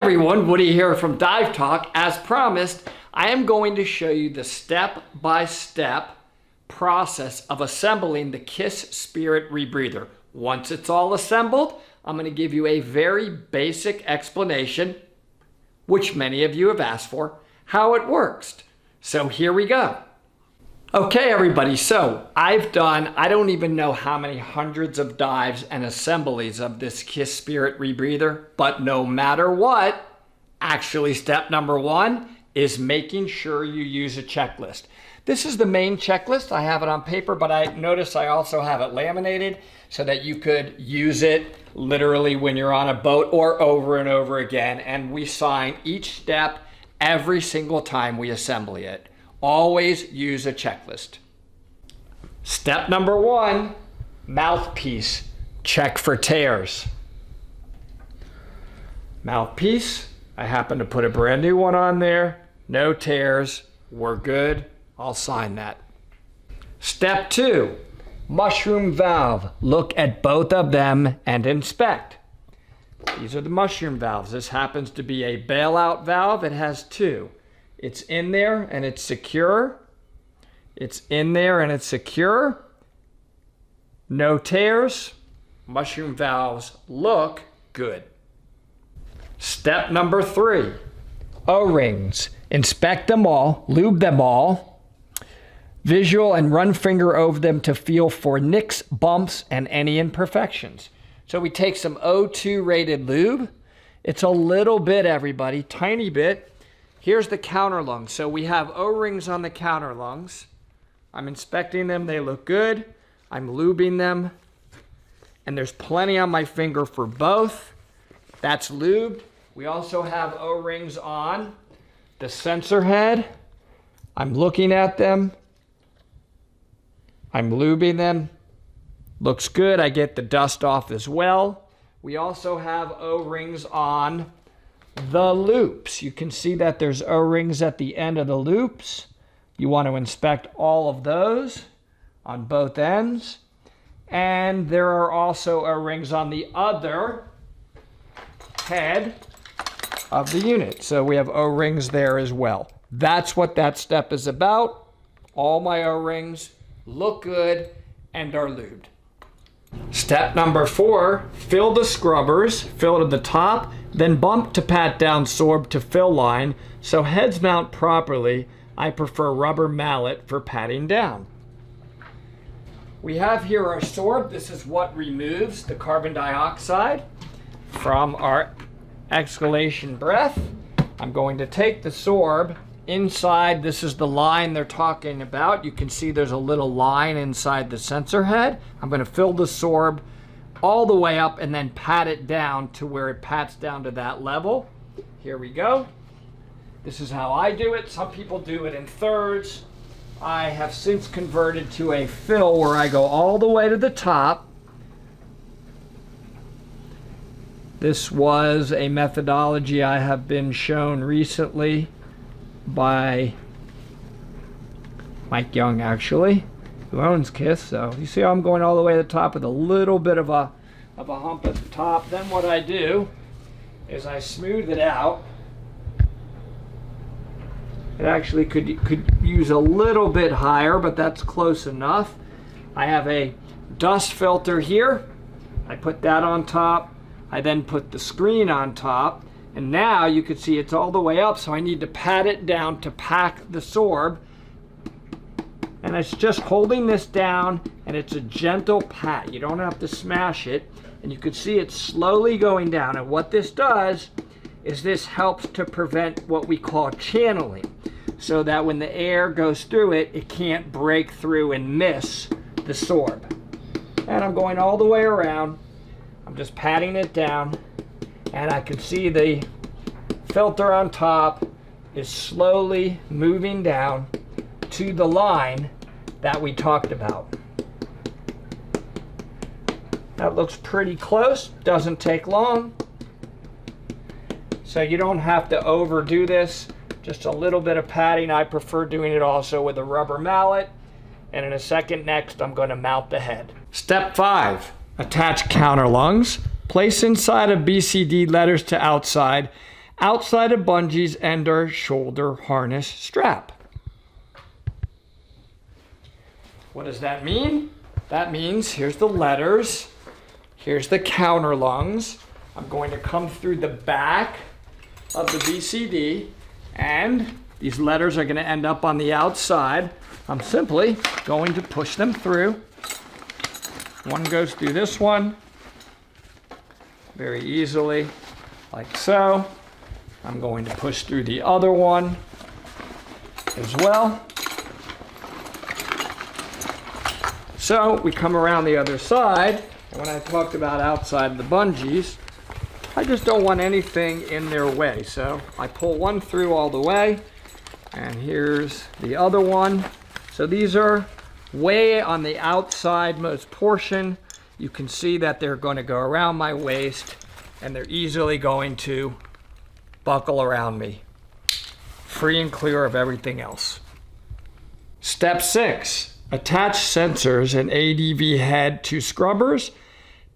Everyone, Woody here from Dive Talk. As promised, I am going to show you the step-by-step process of assembling the KISS Spirit Rebreather. Once it's all assembled, I'm going to give you a very basic explanation, which many of you have asked for, how it works. So here we go. Okay, everybody, so I've done, I don't even know how many hundreds of dives and assemblies of this KISS Spirit Rebreather, but no matter what, actually step number one is making sure you use a checklist. This is the main checklist. I have it on paper, but I notice I also have it laminated so that you could use it literally when you're on a boat or over and over again. And we sign each step every single time we assemble it. Always use a checklist. Step number one, mouthpiece. Check for tears. Mouthpiece, I happen to put a brand new one on there. No tears, we're good. I'll sign that. Step two, mushroom valve. Look at both of them and inspect. These are the mushroom valves. This happens to be a bailout valve. It has two. It's in there and it's secure. It's in there and it's secure. No tears. Mushroom valves look good. Step number three, O-rings. Inspect them all, lube them all. Visual and run finger over them to feel for nicks, bumps, and any imperfections. So we take some O2 rated lube. It's a little bit, everybody, tiny bit. Here's the counter lungs. So we have O-rings on the counter lungs. I'm inspecting them, they look good. I'm lubing them. And there's plenty on my finger for both. That's lubed. We also have O-rings on the sensor head. I'm looking at them. I'm lubing them. Looks good. I get the dust off as well. We also have O-rings on the loops. You can see that there's O-rings at the end of the loops. You want to inspect all of those on both ends. And there are also O-rings on the other head of the unit. So we have O-rings there as well. That's what that step is about. All my O-rings look good and are lubed. Step number four, fill the scrubbers, fill to the top, then bump to pat down sorb to fill line. So heads mount properly. I prefer rubber mallet for patting down. We have here our sorb. This is what removes the carbon dioxide from our exhalation breath. I'm going to take the sorb inside. This is the line they're talking about. You can see there's a little line inside the sensor head. I'm going to fill the sorb all the way up and then pat it down to where it pats down to that level. Here we go. This is how I do it. Some people do it in thirds. I have since converted to a fill where I go all the way to the top. This was a methodology I have been shown recently by Mike Young, actually, who owns KISS. So you see how I'm going all the way to the top with a little bit of a hump at the top. Then what I do is I smooth it out. It actually could use a little bit higher, but that's close enough. I have a dust filter here. I put that on top. I then put the screen on top. And now you can see it's all the way up, so I need to pat it down to pack the sorb. And it's just holding this down, and it's a gentle pat. You don't have to smash it. And you can see it's slowly going down. And what this does is this helps to prevent what we call channeling, so that when the air goes through it, it can't break through and miss the sorb. And I'm going all the way around. I'm just patting it down. And I can see the filter on top is slowly moving down to the line that we talked about. That looks pretty close, doesn't take long. So you don't have to overdo this, just a little bit of patting. I prefer doing it also with a rubber mallet. And in a second next, I'm going to mount the head. Step 5, attach counter lungs. Place inside of BCD letters to outside outside of bungees and our shoulder harness strap. What does that mean? That means here's the letters, here's the counter lungs. I'm going to come through the back of the BCD, and these letters are going to end up on the outside. I'm simply going to push them through. One goes through this one very easily, like so. I'm going to push through the other one as well. So we come around the other side, and when I talked about outside the bungees, I just don't want anything in their way. So I pull one through all the way, and here's the other one. So these are way on the outside most portion. You can see that they're going to go around my waist, and they're easily going to buckle around me, free and clear of everything else. Step 6. Attach sensors and ADV head to scrubbers.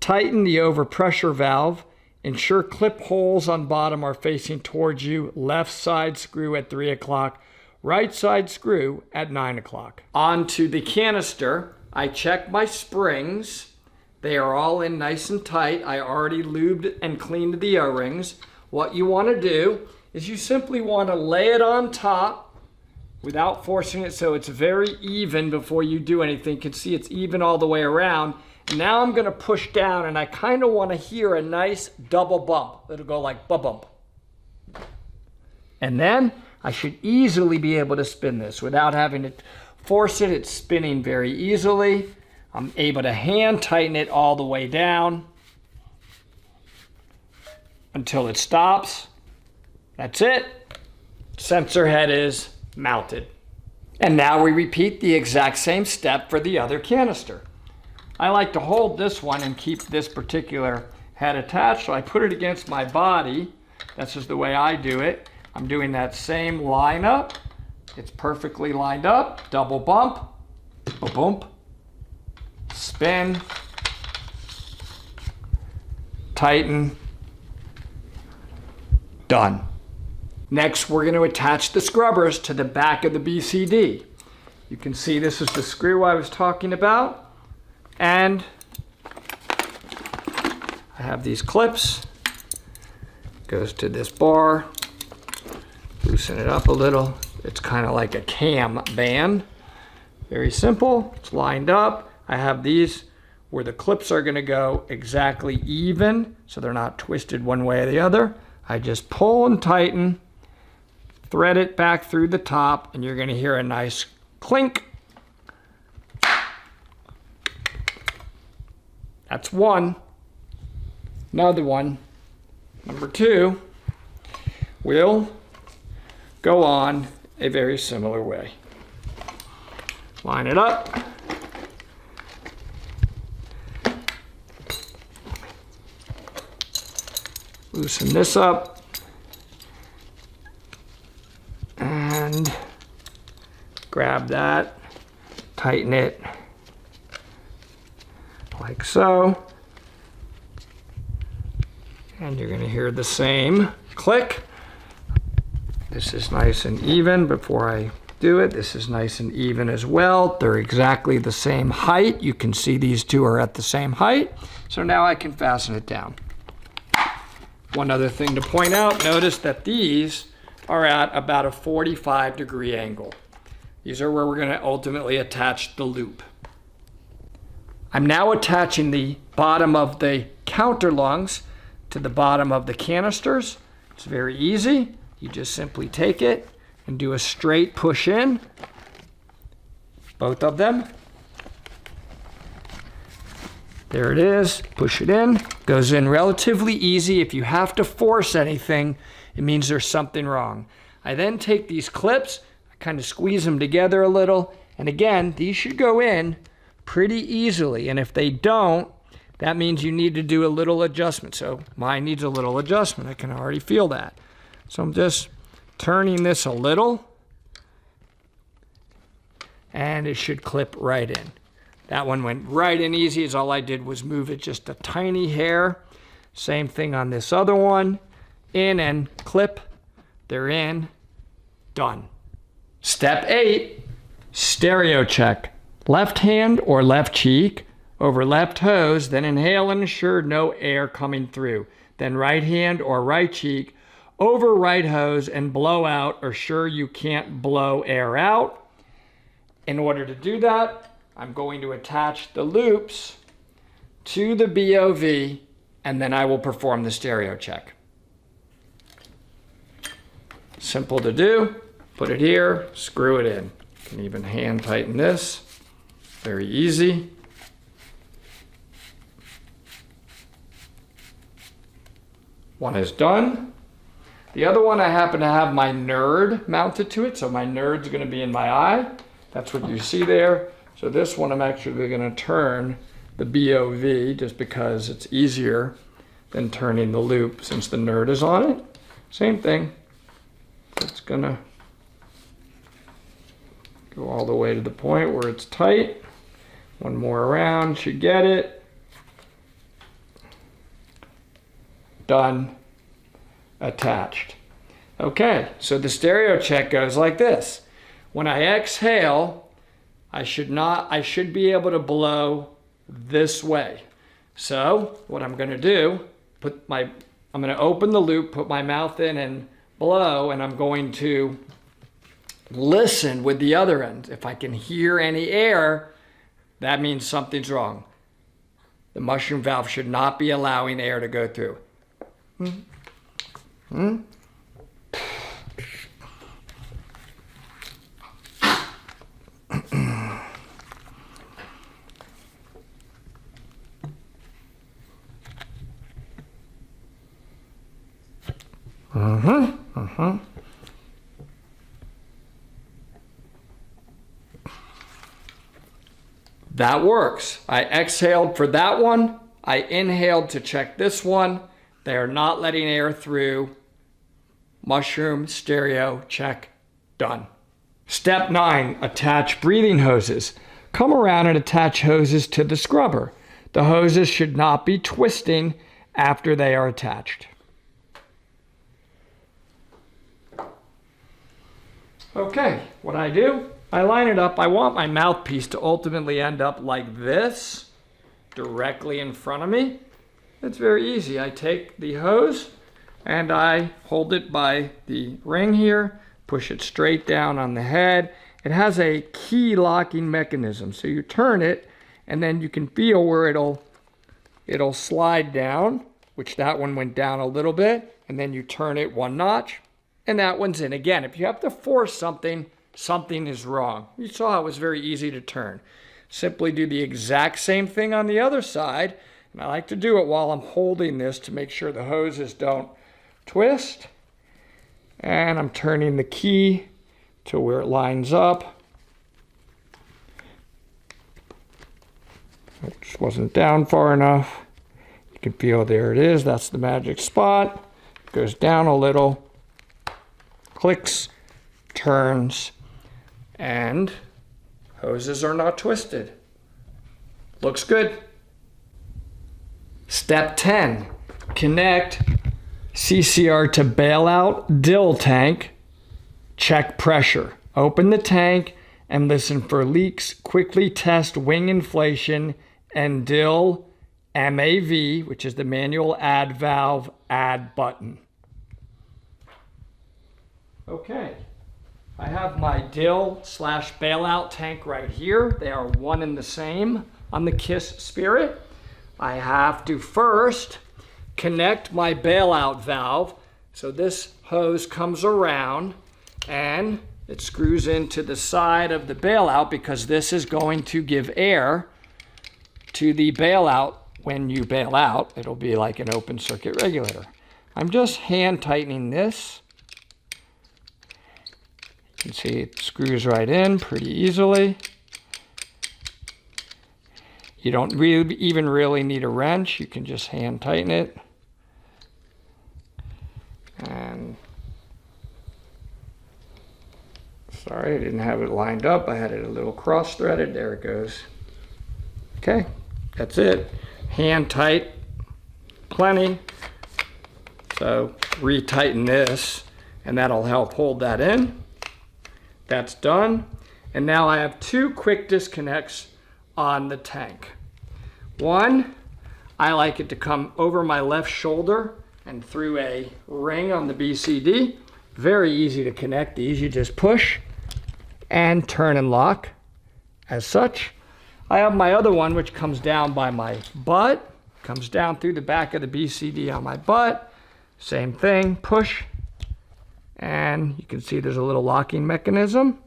Tighten the overpressure valve. Ensure clip holes on bottom are facing towards you. Left side screw at 3 o'clock. Right side screw at 9 o'clock. Onto the canister. I check my springs. They are all in nice and tight. I already lubed and cleaned the O-rings. What you want to do is you simply want to lay it on top without forcing it so it's very even before you do anything. You can see it's even all the way around. And now I'm going to push down, and I kind of want to hear a nice double bump. It'll go like ba-bump. And then I should easily be able to spin this without having to force it. It's spinning very easily. I'm able to hand tighten it all the way down until it stops. That's it. Sensor head is mounted. And now we repeat the exact same step for the other canister. I like to hold this one and keep this particular head attached, so I put it against my body. That's just the way I do it. I'm doing that same lineup. It's perfectly lined up. Double bump, ba-bump, spin, tighten, done. Next, we're going to attach the scrubbers to the back of the BCD. You can see this is the screw I was talking about. And I have these clips. Goes to this bar. Loosen it up a little. It's kind of like a cam band. Very simple. It's lined up. I have these where the clips are going to go exactly even, so they're not twisted one way or the other. I just pull and tighten. Thread it back through the top, and you're going to hear a nice clink. That's one. Another one, number 2, will go on a very similar way. Line it up. Loosen this up. And grab that, tighten it like so, and you're going to hear the same click. This is nice and even. Before I do it, this is nice and even as well. They're exactly the same height. You can see these two are at the same height. So now I can fasten it down. One other thing to point out, notice that these are at about a 45-degree angle. These are where we're going to ultimately attach the loop. I'm now attaching the bottom of the counter lungs to the bottom of the canisters. It's very easy. You just simply take it and do a straight push in, both of them. There it is, push it in, goes in relatively easy. If you have to force anything, it means there's something wrong. I then take these clips, I kind of squeeze them together a little, and again, these should go in pretty easily, and if they don't, that means you need to do a little adjustment. So mine needs a little adjustment, I can already feel that. So I'm just turning this a little, and it should clip right in. That one went right in easy, as all I did was move it just a tiny hair. Same thing on this other one. in and clip. They're in. Done. Step 8, stereo check. Left hand or left cheek over left hose, then inhale and ensure no air coming through. Then right hand or right cheek over right hose and blow out, or sure you can't blow air out. In order to do that, I'm going to attach the loops to the BOV, and then I will perform the stereo check. Simple to do. Put it here, screw it in. You can even hand tighten this. Very easy. One is done. The other one, I happen to have my nerd mounted to it, so my nerd's going to be in my eye. That's what you see there. So this one I'm actually going to turn the BOV just because it's easier than turning the loop since the nerd is on it. Same thing. It's going to go all the way to the point where it's tight. One more around should get it. Done. Attached. Okay, so the stereo check goes like this. When I exhale, I should be able to blow this way. So what I'm going to do, I'm going to open the loop, put my mouth in and blow, and I'm going to listen with the other end. If I can hear any air, that means something's wrong. The mushroom valve should not be allowing air to go through. That works. I exhaled for that one. I inhaled to check this one. They are not letting air through. Mushroom, stereo, check, done. Step 9, attach breathing hoses. Come around and attach hoses to the scrubber. The hoses should not be twisting after they are attached. Okay, what I do, I line it up. I want my mouthpiece to ultimately end up like this, directly in front of me. It's very easy. I take the hose and I hold it by the ring here, push it straight down on the head. It has a key locking mechanism. So you turn it and then you can feel where it'll slide down, which that one went down a little bit, and then you turn it one notch and that one's in. Again, if you have to force something, something is wrong. You saw it was very easy to turn. Simply do the exact same thing on the other side. And I like to do it while I'm holding this to make sure the hoses don't twist. And I'm turning the key to where it lines up. It just wasn't down far enough. You can feel there it is. That's the magic spot. It goes down a little, clicks, turns, and hoses are not twisted. Looks good. Step 10, connect CCR to bailout dill tank. Check pressure. Open the tank and listen for leaks. Quickly test wing inflation and dill MAV, which is the manual add valve add button. Okay, I have my dill / bailout tank right here. They are one and the same on the KISS Spirit. I have to first connect my bailout valve. So this hose comes around and it screws into the side of the bailout because this is going to give air to the bailout. When you bail out, it'll be like an open circuit regulator. I'm just hand tightening this. You can see it screws right in pretty easily. You don't even really need a wrench. You can just hand tighten it. And sorry, I didn't have it lined up. I had it a little cross-threaded. There it goes. Okay, that's it. Hand tight, plenty. So So retighten this, and that'll help hold that in. That's done. And now I have two quick disconnects on the tank. One, I like it to come over my left shoulder and through a ring on the BCD. Very easy to connect these. You just push and turn and lock as such. I have my other one which comes down by my butt, comes down through the back of the BCD on my butt. Same thing, push, and you can see there's a little locking mechanism.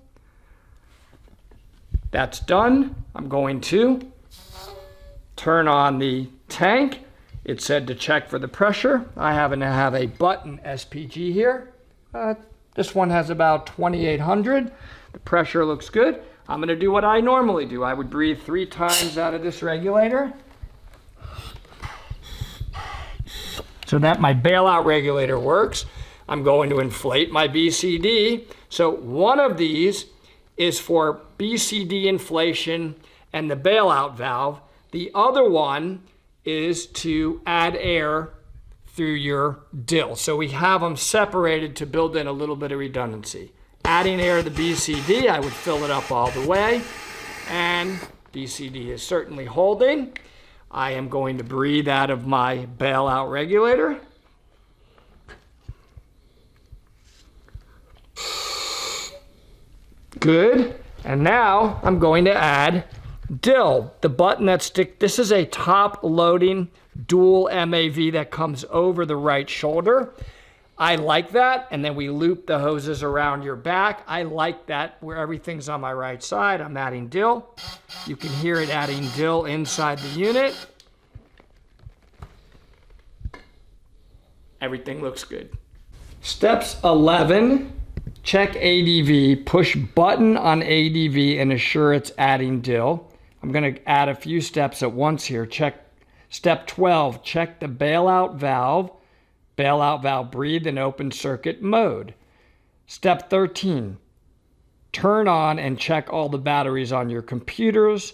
That's done. I'm going to turn on the tank. It said to check for the pressure. I happen to have a button SPG here. This one has about 2,800. The pressure looks good. I'm going to do what I normally do. I would breathe 3 times out of this regulator so that my bailout regulator works. I'm going to inflate my BCD. So one of these is for BCD inflation and the bailout valve. The other one is to add air through your dill. So we have them separated to build in a little bit of redundancy. Adding air to the BCD, I would fill it up all the way, and BCD is certainly holding. I am going to breathe out of my bailout regulator. Good. And now I'm going to add dill, the button that sticks. This is a top loading dual MAV that comes over the right shoulder. I like that. And then we loop the hoses around your back. I like that where everything's on my right side. I'm adding dill. You can hear it adding dill inside the unit. Everything looks good. Steps 11. Check ADV, push button on ADV and assure it's adding dill. I'm going to add a few steps at once here. Check step 12, check the bailout valve. Bailout valve breathe in open circuit mode. Step 13, turn on and check all the batteries on your computers.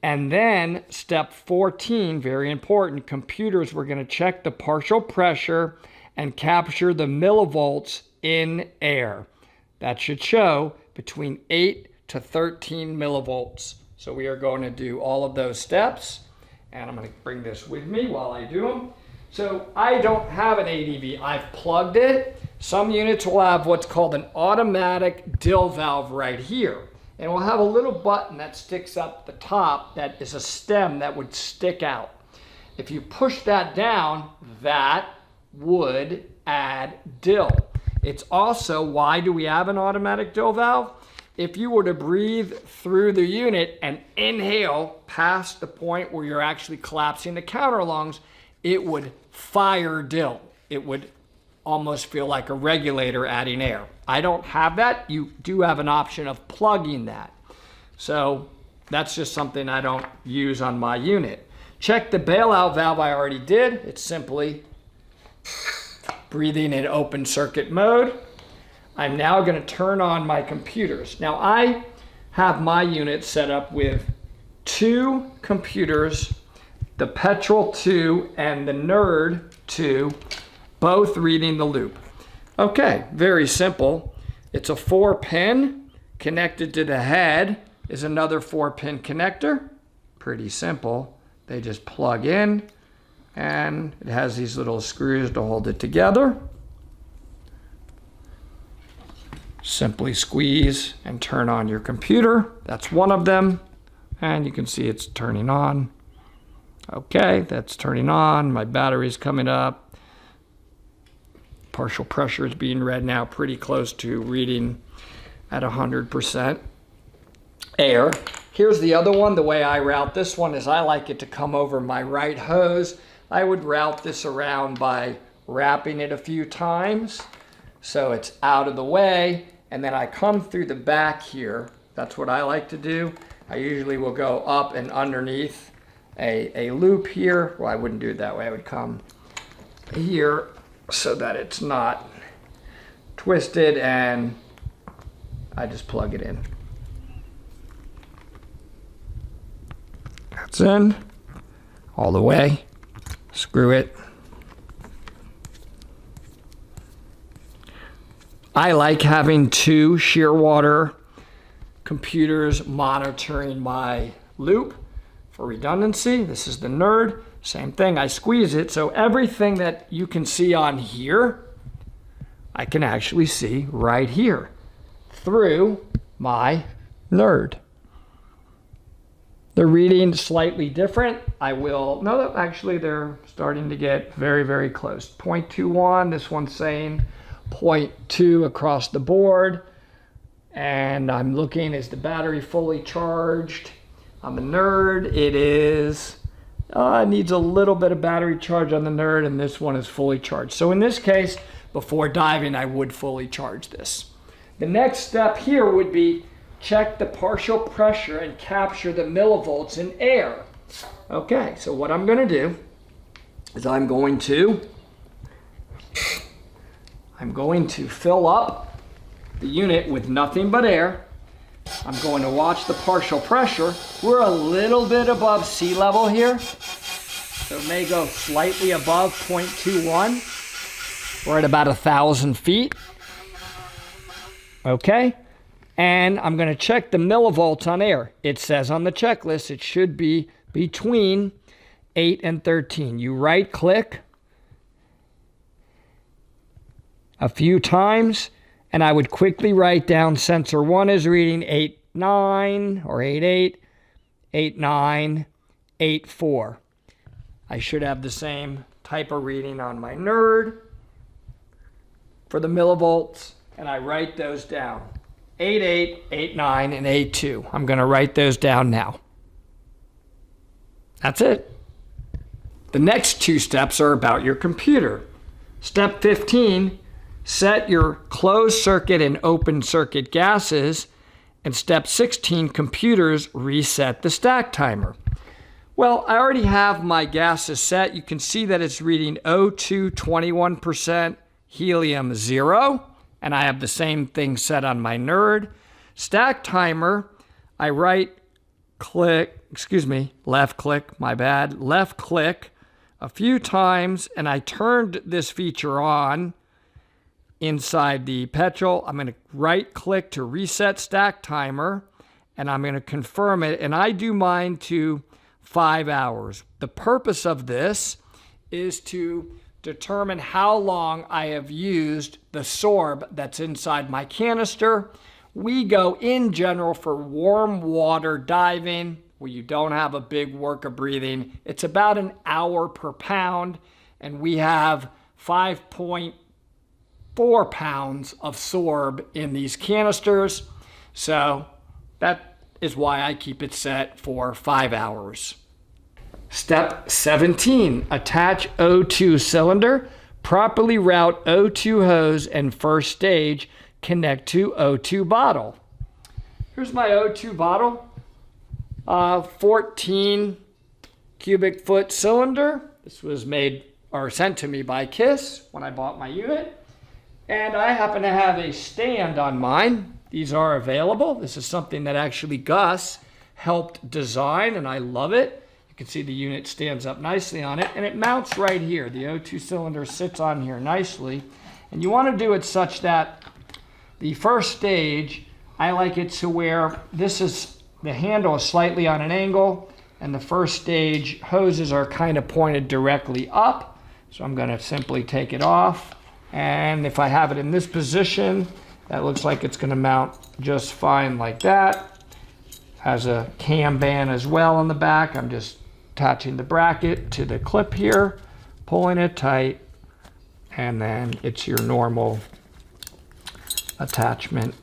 And then step 14, very important, computers, we're going to check the partial pressure and capture the millivolts in air. That should show between 8 to 13 millivolts. So we are going to do all of those steps, and I'm going to bring this with me while I do them. So I don't have an ADV. I've plugged it. Some units will have what's called an automatic dill valve right here. And we'll have a little button that sticks up the top that is a stem that would stick out. If you push that down, that would add dill. It's also, why do we have an automatic dill valve? If you were to breathe through the unit and inhale past the point where you're actually collapsing the counter lungs, it would fire dill. It would almost feel like a regulator adding air. I don't have that. You do have an option of plugging that. So that's just something I don't use on my unit. Check the bailout valve I already did. It's simply breathing in open circuit mode. I'm now going to turn on my computers. Now I have my unit set up with 2 computers, the Petrol 2 and the Nerd 2, both reading the loop. Okay, very simple. It's a 4-pin. Connected to the head is another 4-pin connector. Pretty simple. They just plug in, and it has these little screws to hold it together. Simply squeeze and turn on your computer. That's one of them. And you can see it's turning on. Okay, that's turning on. My battery's coming up. Partial pressure is being read now, pretty close to reading at 100% air. Here's the other one. The way I route this one is I like it to come over my right hose. I would route this around by wrapping it a few times so it's out of the way, and then I come through the back here. That's what I like to do. I usually will go up and underneath a loop here. Well, I wouldn't do it that way. I would come here so that it's not twisted, and I just plug it in. That's in all the way. Screw it. I like having two Shearwater computers monitoring my loop for redundancy. This is the Nerd. Same thing, I squeeze it, so everything that you can see on here, I can actually see right here through my Nerd. The reading slightly different. No, actually they're starting to get very, very close. 0.21, this one's saying 0.2 across the board. And I'm looking, is the battery fully charged? On the Nerd, it is, it needs a little bit of battery charge on the Nerd, and this one is fully charged. So in this case, before diving, I would fully charge this. The next step here would be check the partial pressure and capture the millivolts in air. Okay, so what I'm going to do is I'm going to fill up the unit with nothing but air. I'm going to watch the partial pressure. We're a little bit above sea level here, so it may go slightly above 0.21. We're at about 1,000 feet. Okay. And I'm going to check the millivolts on air. It says on the checklist it should be between 8 and 13. You right click a few times, and I would quickly write down sensor 1 is reading 8.9 or 8.8, 8.9, 8.4. I should have the same type of reading on my Nerd for the millivolts, and I write those down. 8.8, 8.9, and 8.2. I'm going to write those down now. That's it. The next two steps are about your computer. Step 15, set your closed circuit and open circuit gases. And step 16, computers reset the stack timer. Well, I already have my gases set. You can see that it's reading O2 21%, helium 0. And I have the same thing set on my Nerd. Stack timer, I left click a few times, and I turned this feature on inside the petrol. I'm going to right click to reset stack timer, and I'm going to confirm it, and I do mine to 5 hours. The purpose of this is to determine how long I have used the sorb that's inside my canister. We go in general for warm water diving where you don't have a big work of breathing. It's about an hour per pound, and we have 5.4 pounds of sorb in these canisters. So that is why I keep it set for 5 hours. Step 17, attach O2 cylinder, properly route O2 hose and first stage, connect to O2 bottle. Here's my O2 bottle, 14 cubic foot cylinder. This was made or sent to me by KISS when I bought my unit. And I happen to have a stand on mine. These are available. This is something that actually Gus helped design, and I love it. You can see the unit stands up nicely on it, and it mounts right here. The O2 cylinder sits on here nicely, and you want to do it such that the first stage, I like it to where the handle is slightly on an angle, and the first stage hoses are kind of pointed directly up. So I'm going to simply take it off, and if I have it in this position, that looks like it's going to mount just fine like that. Has a cam band as well on the back. I'm just attaching the bracket to the clip here, pulling it tight, and then it's your normal attachment.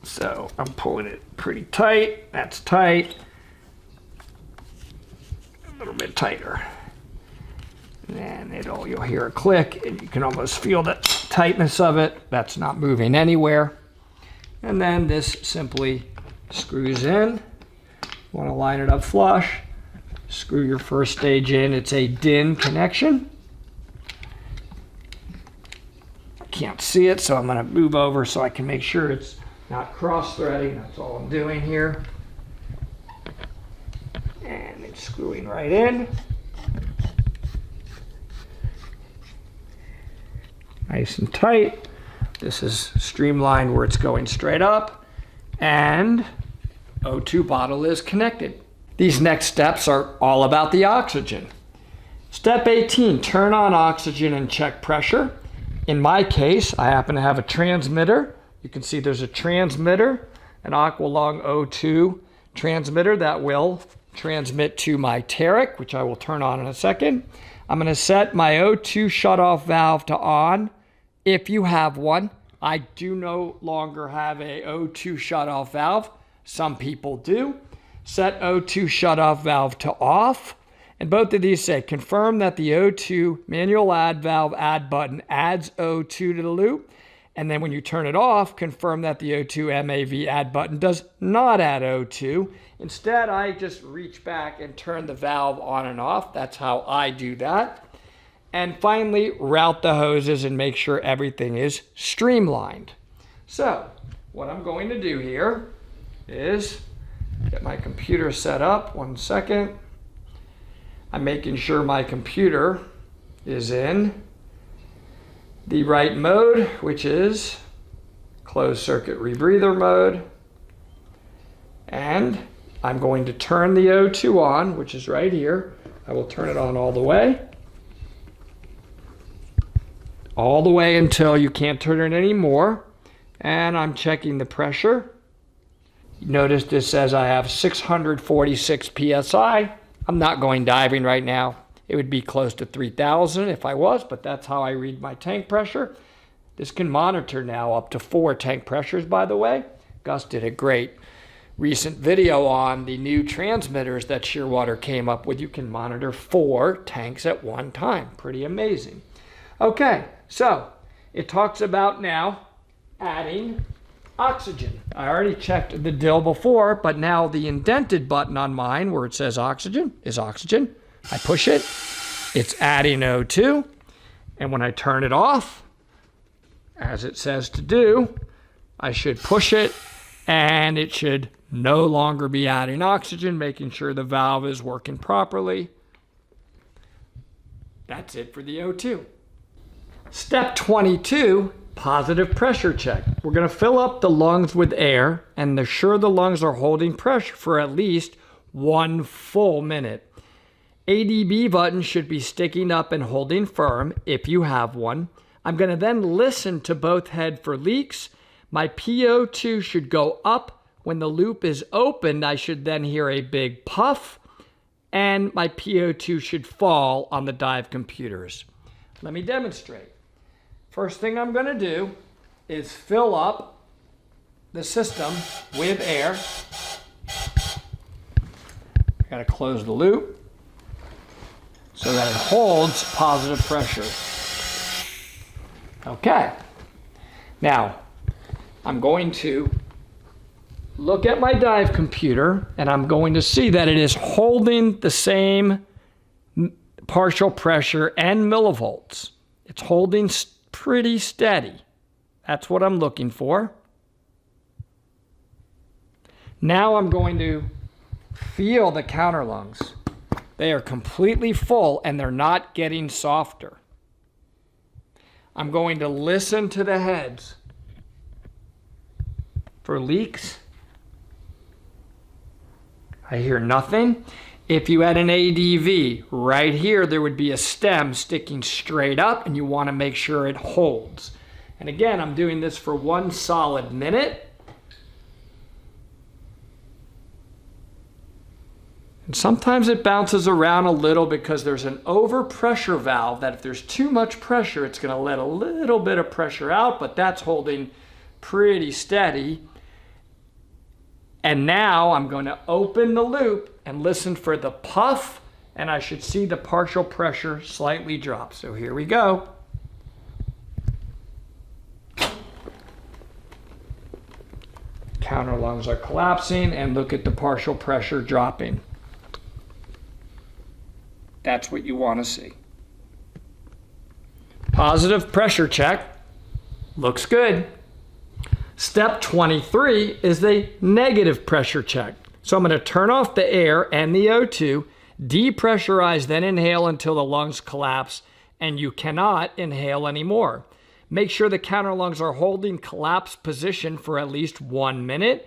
So I'm pulling it pretty tight. That's tight. A little bit tighter. And you'll hear a click, and you can almost feel the tightness of it. That's not moving anywhere. And then this simply screws in. You want to line it up flush. Screw your first stage in. It's a DIN connection. I can't see it, so I'm going to move over so I can make sure it's not cross-threading. That's all I'm doing here. And it's screwing right in. Nice and tight. This is streamlined where it's going straight up, and O2 bottle is connected. These next steps are all about the oxygen. Step 18, turn on oxygen and check pressure. In my case, I happen to have a transmitter. You can see there's a transmitter, an Aqualung O2 transmitter that will transmit to my Teric, which I will turn on in a second. I'm going to set my O2 shutoff valve to on if you have one. I do no longer have a O2 shutoff valve. Some people do. Set O2 shutoff valve to off. And both of these say, confirm that the O2 manual add valve add button adds O2 to the loop. And then when you turn it off, confirm that the O2 MAV add button does not add O2. Instead, I just reach back and turn the valve on and off. That's how I do that. And finally, route the hoses and make sure everything is streamlined. So, what I'm going to do here is get my computer set up. 1 second. I'm making sure my computer is in the right mode, which is closed circuit rebreather mode. And I'm going to turn the O2 on, which is right here. I will turn it on all the way. All the way until you can't turn it anymore. And I'm checking the pressure. Notice this says I have 646 PSI. I'm not going diving right now. It would be close to 3,000 if I was, but that's how I read my tank pressure. This can monitor now up to 4 tank pressures, by the way. Gus did a great recent video on the new transmitters that Shearwater came up with. You can monitor 4 tanks at one time. Pretty amazing. Okay, so it talks about now adding oxygen. I already checked the dill before, but now the indented button on mine where it says oxygen is oxygen. I push it, it's adding O2, and when I turn it off, as it says to do, I should push it and it should no longer be adding oxygen, making sure the valve is working properly. That's it for the O2. Step 22, positive pressure check. We're going to fill up the lungs with air and ensure the lungs are holding pressure for at least 1 full minute. ADB button should be sticking up and holding firm if you have one. I'm going to then listen to both head for leaks. My PO2 should go up. When the loop is opened, I should then hear a big puff, and my PO2 should fall on the dive computers. Let me demonstrate. First thing I'm going to do is fill up the system with air. I got to close the loop so that it holds positive pressure. Okay. Now, I'm going to look at my dive computer and I'm going to see that it is holding the same partial pressure and millivolts. It's holding pretty steady. That's what I'm looking for. Now I'm going to feel the counter lungs. They are completely full and they're not getting softer. I'm going to listen to the heads for leaks. I hear nothing. If you had an ADV, right here there would be a stem sticking straight up and you want to make sure it holds. And again, I'm doing this for 1 solid minute. And sometimes it bounces around a little because there's an overpressure valve that if there's too much pressure, it's going to let a little bit of pressure out, but that's holding pretty steady. And now I'm going to open the loop and listen for the puff, and I should see the partial pressure slightly drop. So here we go. Counter lungs are collapsing, and look at the partial pressure dropping. That's what you want to see. Positive pressure check. Looks good. Step 23 is the negative pressure check. So I'm going to turn off the air and the O2, depressurize, then inhale until the lungs collapse, and you cannot inhale anymore. Make sure the counter lungs are holding collapsed position for at least 1 minute.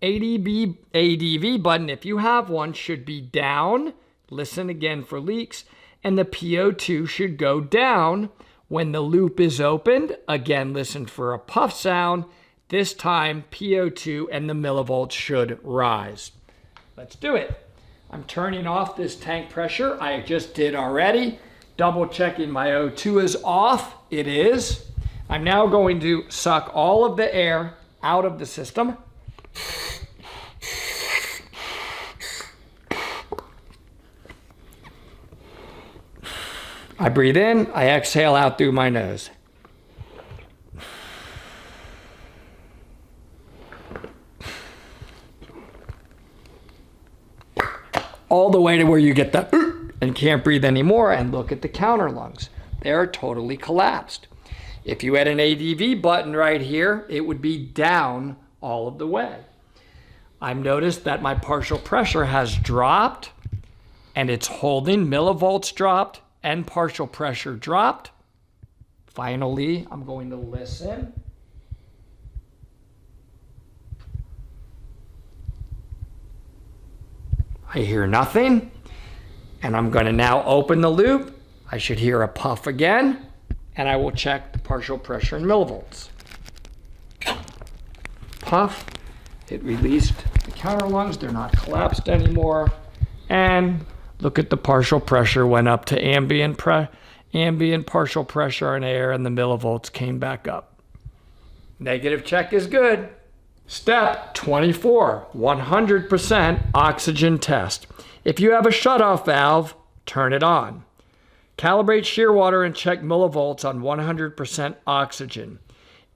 ADV button, if you have one, should be down. Listen again for leaks. And the PO2 should go down when the loop is opened. Again, listen for a puff sound. This time, PO2 and the millivolts should rise. Let's do it. I'm turning off this tank pressure. I just did already. Double checking my O2 is off. It is. I'm now going to suck all of the air out of the system. I breathe in, I exhale out through my nose. All the way to where you get the and can't breathe anymore, and look at the counter lungs. They're totally collapsed. If you had an ADV button right here, it would be down all of the way. I've noticed that my partial pressure has dropped and it's holding. Millivolts dropped and partial pressure dropped. Finally, I'm going to listen. I hear nothing, and I'm going to now open the loop. I should hear a puff again, and I will check the partial pressure in millivolts. Puff, it released the counter lungs. They're not collapsed anymore. And look at the partial pressure went up to ambient partial pressure and air, and the millivolts came back up. Negative check is good. Step 24, 100% oxygen test. If you have a shutoff valve, turn it on. Calibrate shear water and check millivolts on 100% oxygen.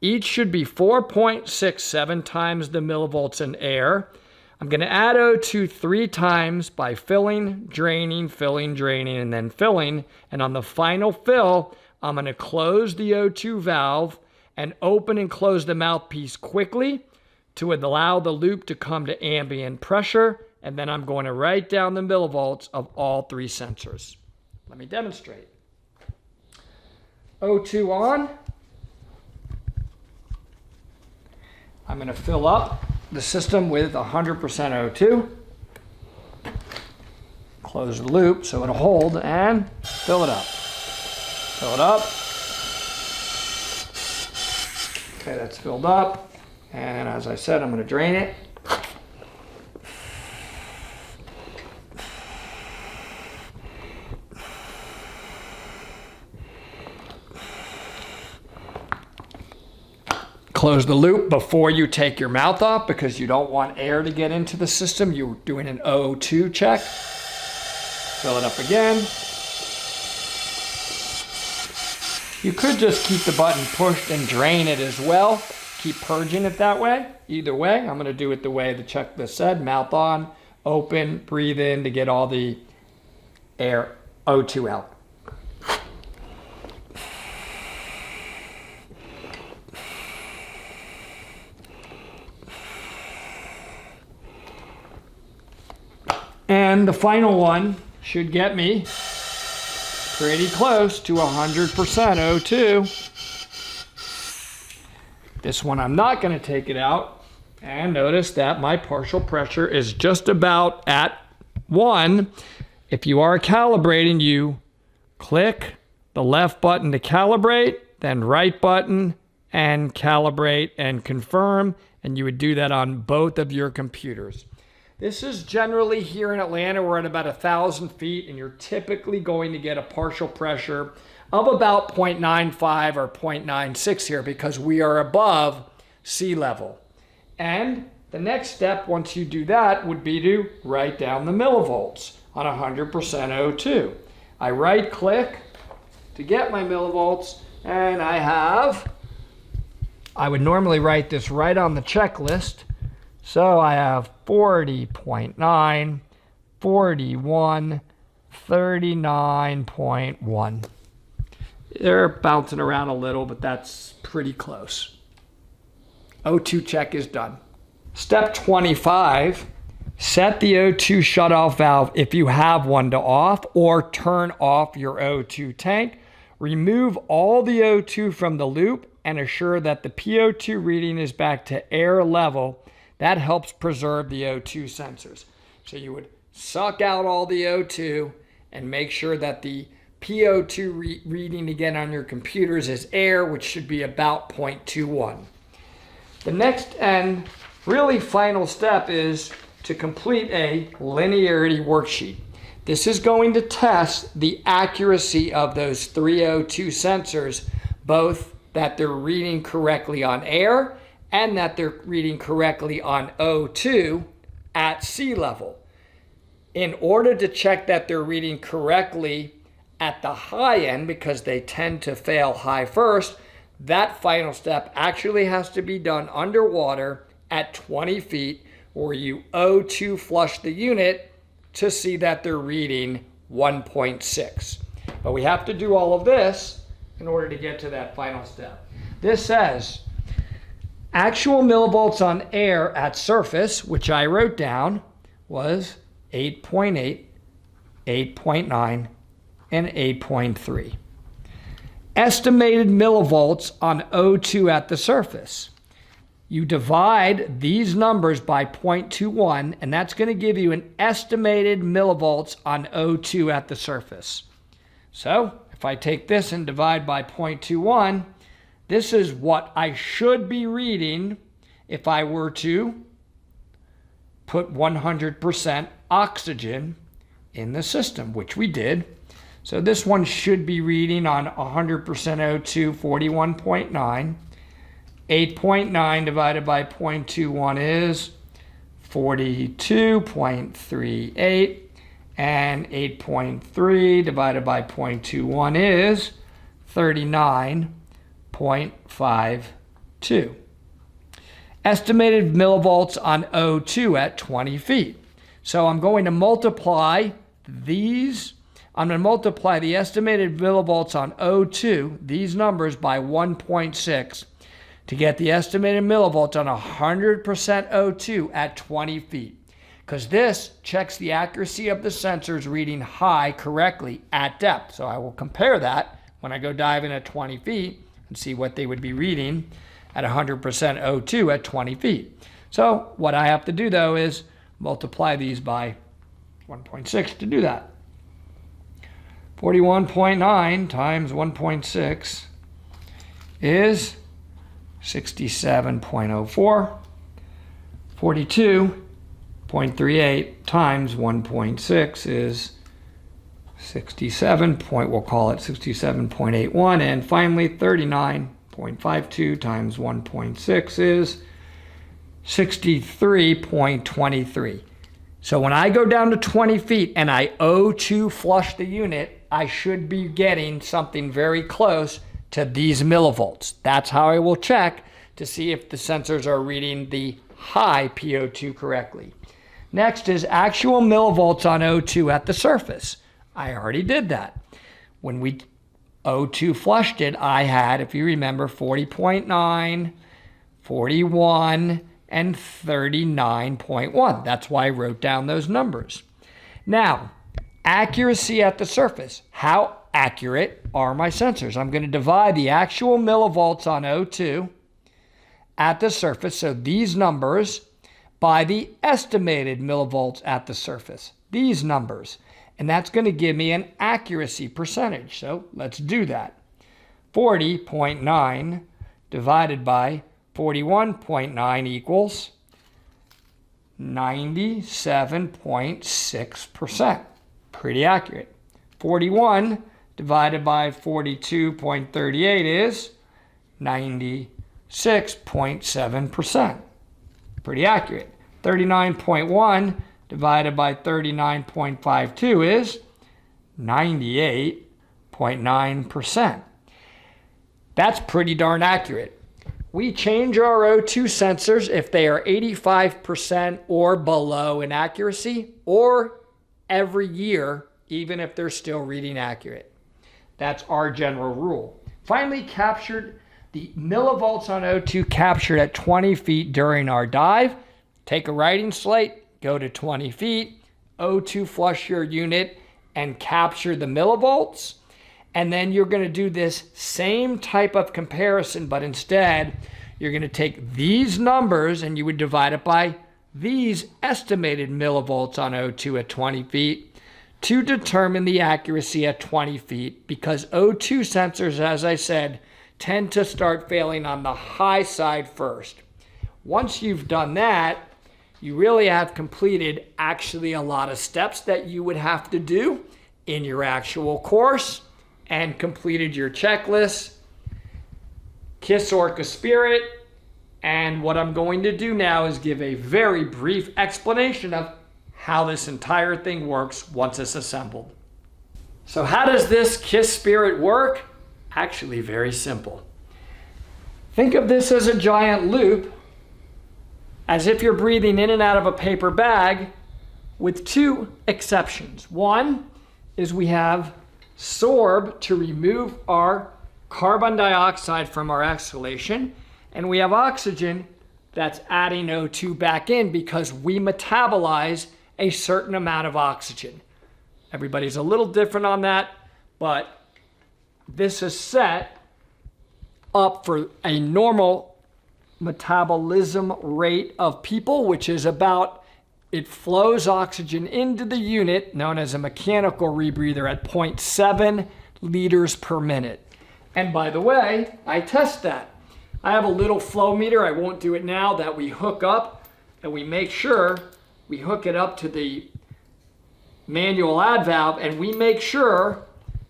Each should be 4.67 times the millivolts in air. I'm going to add O2 3 times by filling, draining, and then filling. And on the final fill, I'm going to close the O2 valve and open and close the mouthpiece quickly to allow the loop to come to ambient pressure. And then I'm going to write down the millivolts of all 3 sensors. Let me demonstrate. O2 on. I'm going to fill up the system with 100% O2. Close the loop so it'll hold and fill it up. Fill it up. Okay, that's filled up. And as I said, I'm going to drain it. Close the loop before you take your mouth off because you don't want air to get into the system. You're doing an O2 check. Fill it up again. You could just keep the button pushed and drain it as well. Keep purging it that way. Either way, I'm going to do it the way the checklist said. Mouth on, open, breathe in to get all the air, O2 out. And the final one should get me pretty close to 100% O2. This one I'm not going to take it out. And notice that my partial pressure is just about at 1. If you are calibrating, you click the left button to calibrate, then right button and calibrate and confirm. And you would do that on both of your computers. This is generally here in Atlanta, we're at about 1,000 feet, and you're typically going to get a partial pressure of about 0.95 or 0.96 here because we are above sea level. And the next step, once you do that, would be to write down the millivolts on 100% O2. I right click to get my millivolts, and I would normally write this right on the checklist. So I have 40.9, 41, 39.1. They're bouncing around a little, but that's pretty close. O2 check is done. Step 25, set the O2 shutoff valve if you have one to off, or turn off your O2 tank. Remove all the O2 from the loop and assure that the PO2 reading is back to air level. That helps preserve the O2 sensors. So you would suck out all the O2 and make sure that the PO2 reading again on your computers is air, which should be about 0.21. The next and really final step is to complete a linearity worksheet. This is going to test the accuracy of those 3 O2 sensors, both that they're reading correctly on air and that they're reading correctly on O2 at sea level. In order to check that they're reading correctly at the high end, because they tend to fail high first, that final step actually has to be done underwater at 20 feet, where you O2 flush the unit to see that they're reading 1.6. But we have to do all of this in order to get to that final step. This says actual millivolts on air at surface, which I wrote down, was 8.8, 8.9, and 8.3. Estimated millivolts on O2 at the surface. You divide these numbers by 0.21, and that's going to give you an estimated millivolts on O2 at the surface. So if I take this and divide by 0.21, this is what I should be reading if I were to put 100% oxygen in the system, which we did. So this one should be reading on 100% O2, 41.9. 8.9 divided by 0.21 is 42.38, and 8.3 divided by 0.21 is 39.52. Estimated millivolts on O2 at 20 feet. So I'm going to multiply these. I'm going to multiply the estimated millivolts on O2, these numbers, by 1.6 to get the estimated millivolts on 100% O2 at 20 feet. Because this checks the accuracy of the sensors reading high correctly at depth. So I will compare that when I go diving at 20 feet and see what they would be reading at 100% O2 at 20 feet. So what I have to do, though, is multiply these by 1.6 to do that. 41.9 times 1.6 is 67.04. 42.38 times 1.6 is 67. We'll call it 67.81. And finally, 39.52 times 1.6 is 63.23. So when I go down to 20 feet and I O2 flush the unit, I should be getting something very close to these millivolts. That's how I will check to see if the sensors are reading the high PO2 correctly. Next is actual millivolts on O2 at the surface. I already did that. When we O2 flushed it, I had, if you remember, 40.9, 41, and 39.1. That's why I wrote down those numbers. Now, accuracy at the surface. How accurate are my sensors? I'm going to divide the actual millivolts on O2 at the surface, so these numbers, by the estimated millivolts at the surface, these numbers. And that's going to give me an accuracy percentage. So let's do that. 40.9 divided by 41.9 equals 97.6%. Pretty accurate. 41 divided by 42.38 is 96.7%. Pretty accurate. 39.1 divided by 39.52 is 98.9%. That's pretty darn accurate. We change our O2 sensors if they are 85% or below in accuracy, or every year, even if they're still reading accurate. That's our general rule. Finally, captured the millivolts on O2 captured at 20 feet during our dive. Take a writing slate, go to 20 feet, O2 flush your unit, and capture the millivolts. And then you're going to do this same type of comparison, but instead you're going to take these numbers and you would divide it by these estimated millivolts on O2 at 20 feet to determine the accuracy at 20 feet, because O2 sensors, as I said, tend to start failing on the high side first. Once you've done that, you really have completed actually a lot of steps that you would have to do in your actual course and completed your checklist, KISS Orca Spirit. And what I'm going to do now is give a very brief explanation of how this entire thing works once it's assembled. So how does this KISS Spirit work? Actually very simple. Think of this as a giant loop, as if you're breathing in and out of a paper bag, with two exceptions. One is we have sorb to remove our carbon dioxide from our exhalation, and we have oxygen that's adding O2 back in because we metabolize a certain amount of oxygen. Everybody's a little different on that, but this is set up for a normal metabolism rate of people, which is about, it flows oxygen into the unit known as a mechanical rebreather at 0.7 liters per minute. And by the way, I test that. I have a little flow meter, I won't do it now, that we hook up, and we make sure we hook it up to the manual add valve, and we make sure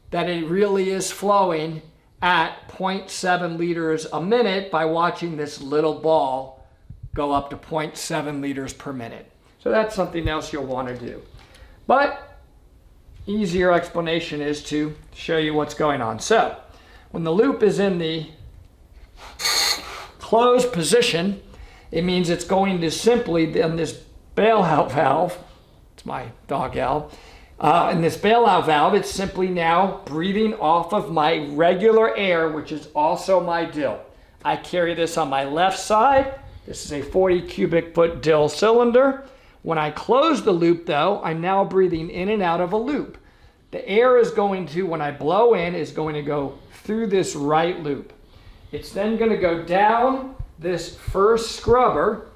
that it really is flowing at 0.7 liters a minute by watching this little ball go up to 0.7 liters per minute. So that's something else you'll want to do. But easier explanation is to show you what's going on. So when the loop is in the closed position, it means it's going to simply, in this bailout valve, it's my dog Al, in this bailout valve, it's simply now breathing off of my regular air, which is also my dill. I carry this on my left side. This is a 40 cubic foot dill cylinder. When I close the loop though, I'm now breathing in and out of a loop. The air is going to, when I blow in, is going to go through this right loop. It's then going to go down this first scrubber,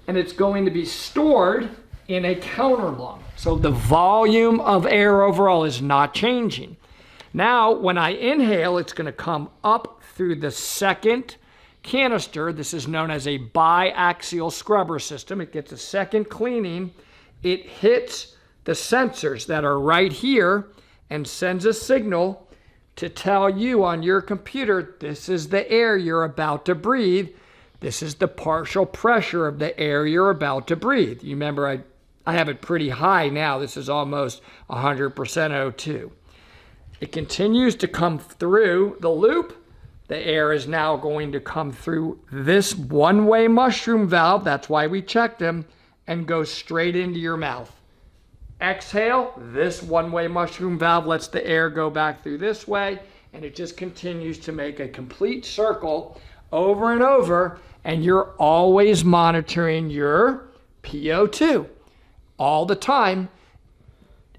and it's going to be stored in a counter lung. So the volume of air overall is not changing. Now, when I inhale, it's going to come up through the second canister. This is known as a biaxial scrubber system. It gets a second cleaning. It hits the sensors that are right here and sends a signal to tell you on your computer, this is the air you're about to breathe. This is the partial pressure of the air you're about to breathe. You remember I have it pretty high now. This is almost 100% O2. It continues to come through the loop. The air is now going to come through this one-way mushroom valve. That's why we checked them, and go straight into your mouth. Exhale, this one-way mushroom valve lets the air go back through this way, and it just continues to make a complete circle over and over, and you're always monitoring your PO2 all the time,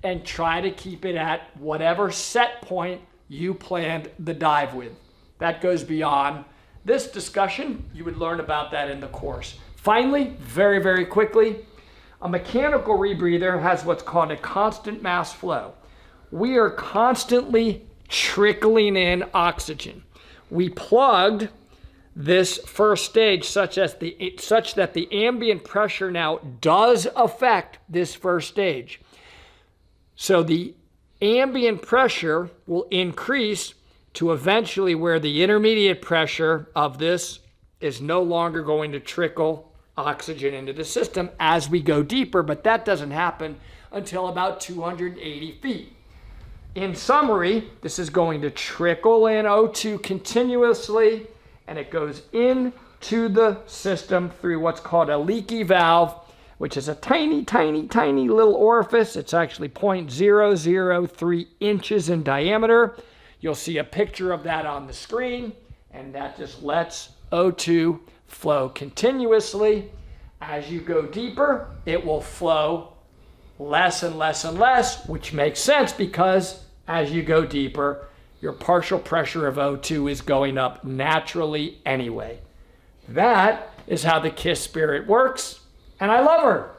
and try to keep it at whatever set point you planned the dive with. That goes beyond this discussion. You would learn about that in the course. Finally, very, very quickly, a mechanical rebreather has what's called a constant mass flow. We are constantly trickling in oxygen. We plugged this first stage such that the ambient pressure now does affect this first stage. So the ambient pressure will increase to eventually where the intermediate pressure of this is no longer going to trickle oxygen into the system as we go deeper, but that doesn't happen until about 280 feet. In summary, this is going to trickle in O2 continuously, and it goes into the system through what's called a leaky valve, which is a tiny, tiny, tiny little orifice. It's actually 0.003 inches in diameter. You'll see a picture of that on the screen, and that just lets O2 flow continuously. As you go deeper, it will flow less and less and less, which makes sense because as you go deeper, your partial pressure of O2 is going up naturally anyway. That is how the KISS Spirit works, and I love her.